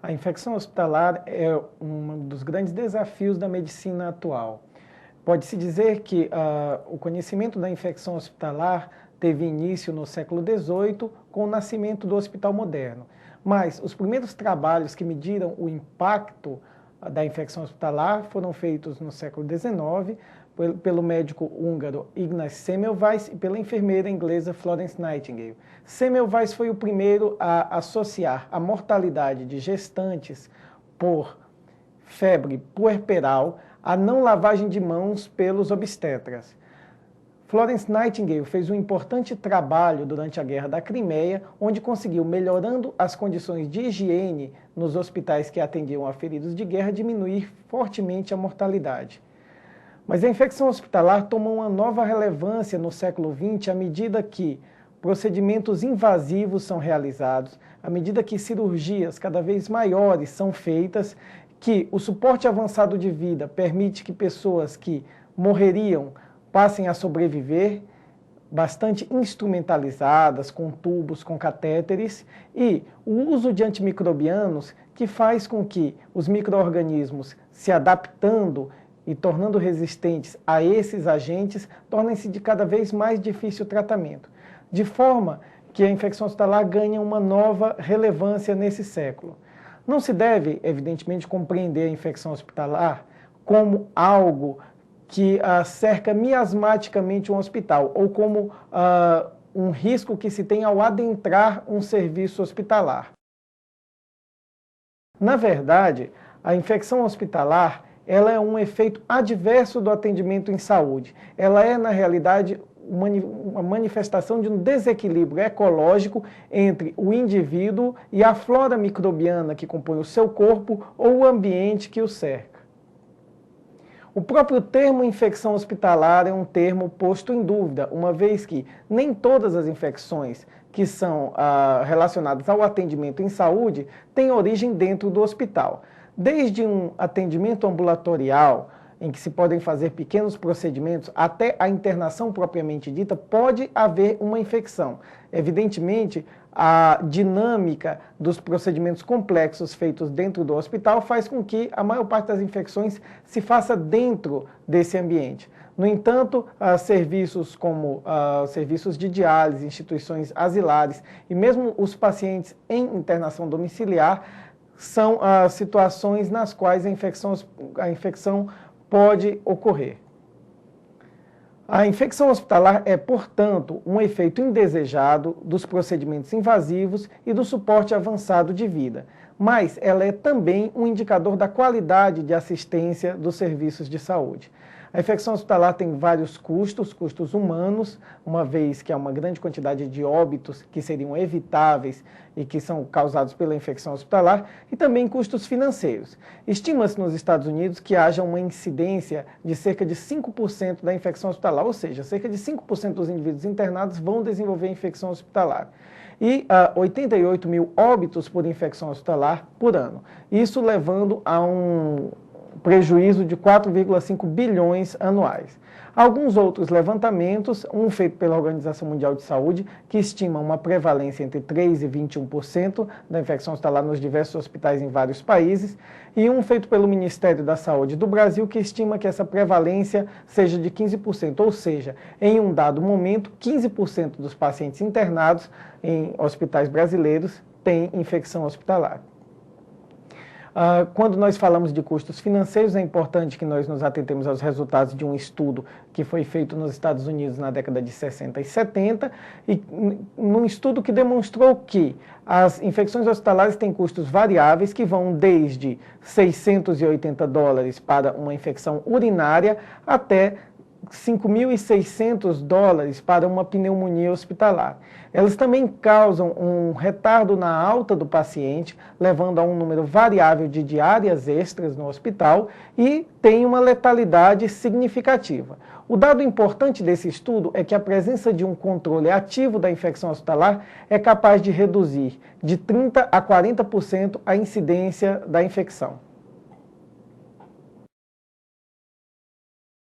A infecção hospitalar é um dos grandes desafios da medicina atual. Pode-se dizer que o conhecimento da infecção hospitalar teve início no século XVIII com o nascimento do hospital moderno. Mas os primeiros trabalhos que mediram o impacto da infecção hospitalar foram feitos no século XIX pelo médico húngaro Ignaz Semmelweis e pela enfermeira inglesa Florence Nightingale. Semmelweis foi o primeiro a associar a mortalidade de gestantes por febre puerperal à não lavagem de mãos pelos obstetras. Florence Nightingale fez um importante trabalho durante a Guerra da Crimeia, onde conseguiu, melhorando as condições de higiene nos hospitais que atendiam a feridos de guerra, diminuir fortemente a mortalidade. Mas a infecção hospitalar tomou uma nova relevância no século XX à medida que procedimentos invasivos são realizados, à medida que cirurgias cada vez maiores são feitas, que o suporte avançado de vida permite que pessoas que morreriam passem a sobreviver, bastante instrumentalizadas, com tubos, com catéteres, e o uso de antimicrobianos que faz com que os micro-organismos se adaptando e tornando resistentes a esses agentes, tornem-se de cada vez mais difícil o tratamento. De forma que a infecção hospitalar ganha uma nova relevância nesse século. Não se deve, evidentemente, compreender a infecção hospitalar como algo que cerca miasmaticamente um hospital, ou como um risco que se tem ao adentrar um serviço hospitalar. Na verdade, a infecção hospitalar ela é um efeito adverso do atendimento em saúde. Ela é, na realidade, uma manifestação de um desequilíbrio ecológico entre o indivíduo e a flora microbiana que compõe o seu corpo ou o ambiente que o cerca. O próprio termo infecção hospitalar é um termo posto em dúvida, uma vez que nem todas as infecções que são relacionadas ao atendimento em saúde têm origem dentro do hospital. Desde um atendimento ambulatorial, em que se podem fazer pequenos procedimentos, até a internação propriamente dita, pode haver uma infecção. Evidentemente, a dinâmica dos procedimentos complexos feitos dentro do hospital faz com que a maior parte das infecções se faça dentro desse ambiente. No entanto, serviços como serviços de diálise, instituições asilares e mesmo os pacientes em internação domiciliar são situações nas quais a infecção pode ocorrer. A infecção hospitalar é, portanto, um efeito indesejado dos procedimentos invasivos e do suporte avançado de vida, mas ela é também um indicador da qualidade de assistência dos serviços de saúde. A infecção hospitalar tem vários custos humanos, uma vez que há uma grande quantidade de óbitos que seriam evitáveis e que são causados pela infecção hospitalar, e também custos financeiros. Estima-se nos Estados Unidos que haja uma incidência de cerca de 5% da infecção hospitalar, ou seja, cerca de 5% dos indivíduos internados vão desenvolver infecção hospitalar. E 88 mil óbitos por infecção hospitalar por ano. Isso levando a um prejuízo de 4,5 bilhões anuais. Alguns outros levantamentos, um feito pela Organização Mundial de Saúde, que estima uma prevalência entre 3% e 21% da infecção hospitalar nos diversos hospitais em vários países, e um feito pelo Ministério da Saúde do Brasil, que estima que essa prevalência seja de 15%, ou seja, em um dado momento, 15% dos pacientes internados em hospitais brasileiros têm infecção hospitalar. Quando nós falamos de custos financeiros, é importante que nós nos atentemos aos resultados de um estudo que foi feito nos Estados Unidos na década de 60 e 70, e num estudo que demonstrou que as infecções hospitalares têm custos variáveis que vão desde $680 para uma infecção urinária até $5.600 para uma pneumonia hospitalar. Elas também causam um retardo na alta do paciente, levando a um número variável de diárias extras no hospital e tem uma letalidade significativa. O dado importante desse estudo é que a presença de um controle ativo da infecção hospitalar é capaz de reduzir de 30% a 40% a incidência da infecção.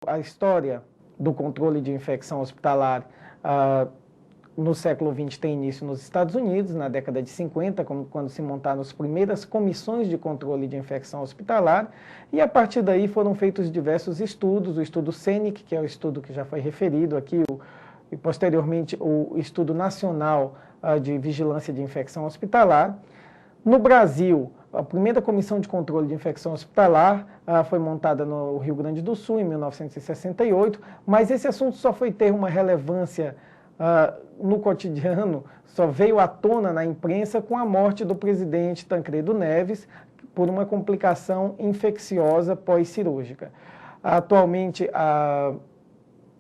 A história do controle de infecção hospitalar no século XX tem início nos Estados Unidos, na década de 50, quando se montaram as primeiras comissões de controle de infecção hospitalar, e a partir daí foram feitos diversos estudos, o estudo CENIC, que é o estudo que já foi referido aqui, e posteriormente o Estudo Nacional de Vigilância de Infecção Hospitalar. No Brasil, a primeira comissão de controle de infecção hospitalar foi montada no Rio Grande do Sul, em 1968, mas esse assunto só foi ter uma relevância no cotidiano, só veio à tona na imprensa com a morte do presidente Tancredo Neves por uma complicação infecciosa pós-cirúrgica. Atualmente,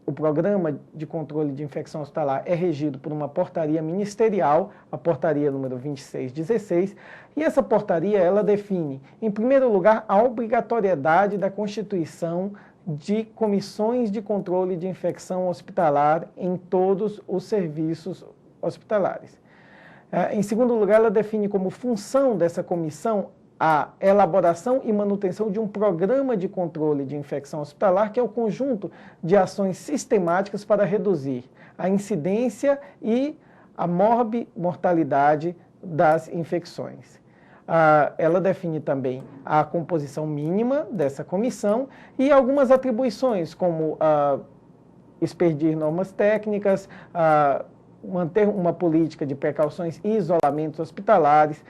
o Programa de Controle de Infecção Hospitalar é regido por uma portaria ministerial, a portaria número 2616, e essa portaria ela define, em primeiro lugar, a obrigatoriedade da constituição de comissões de controle de infecção hospitalar em todos os serviços hospitalares. Em segundo lugar, ela define como função dessa comissão a elaboração e manutenção de um programa de controle de infecção hospitalar, que é o conjunto de ações sistemáticas para reduzir a incidência e a mortalidade das infecções. Ela define também a composição mínima dessa comissão e algumas atribuições, como expedir normas técnicas, manter uma política de precauções e isolamentos hospitalares,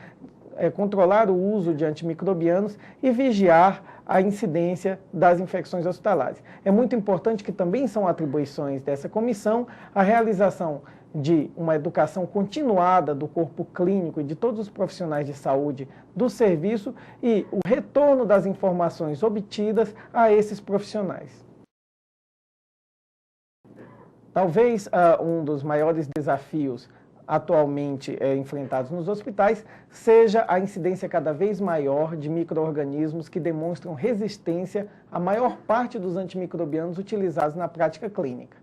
controlar o uso de antimicrobianos e vigiar a incidência das infecções hospitalares. É muito importante que também são atribuições dessa comissão a realização de uma educação continuada do corpo clínico e de todos os profissionais de saúde do serviço e o retorno das informações obtidas a esses profissionais. Talvez um dos maiores desafios atualmente enfrentados nos hospitais seja a incidência cada vez maior de micro-organismos que demonstram resistência à maior parte dos antimicrobianos utilizados na prática clínica.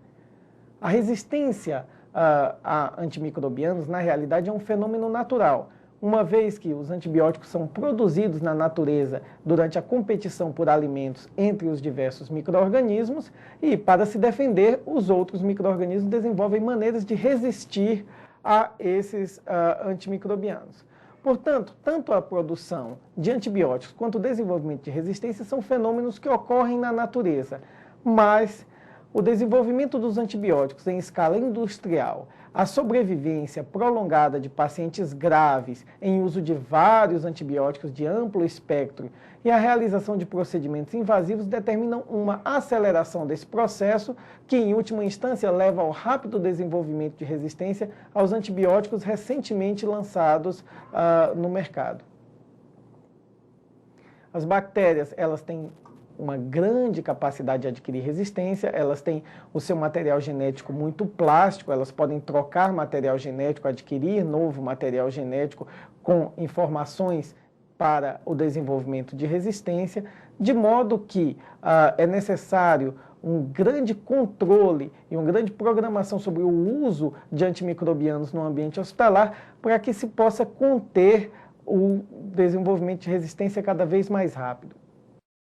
A resistência a antimicrobianos, na realidade, é um fenômeno natural, uma vez que os antibióticos são produzidos na natureza durante a competição por alimentos entre os diversos micro-organismos e, para se defender, os outros micro-organismos desenvolvem maneiras de resistir a esses antimicrobianos. Portanto, tanto a produção de antibióticos quanto o desenvolvimento de resistência são fenômenos que ocorrem na natureza, mas o desenvolvimento dos antibióticos em escala industrial, a sobrevivência prolongada de pacientes graves em uso de vários antibióticos de amplo espectro e a realização de procedimentos invasivos determinam uma aceleração desse processo que, em última instância, leva ao rápido desenvolvimento de resistência aos antibióticos recentemente lançados no mercado. As bactérias, elas têm uma grande capacidade de adquirir resistência, elas têm o seu material genético muito plástico, elas podem trocar material genético, adquirir novo material genético com informações para o desenvolvimento de resistência, de modo que é necessário um grande controle e uma grande programação sobre o uso de antimicrobianos no ambiente hospitalar para que se possa conter o desenvolvimento de resistência cada vez mais rápido.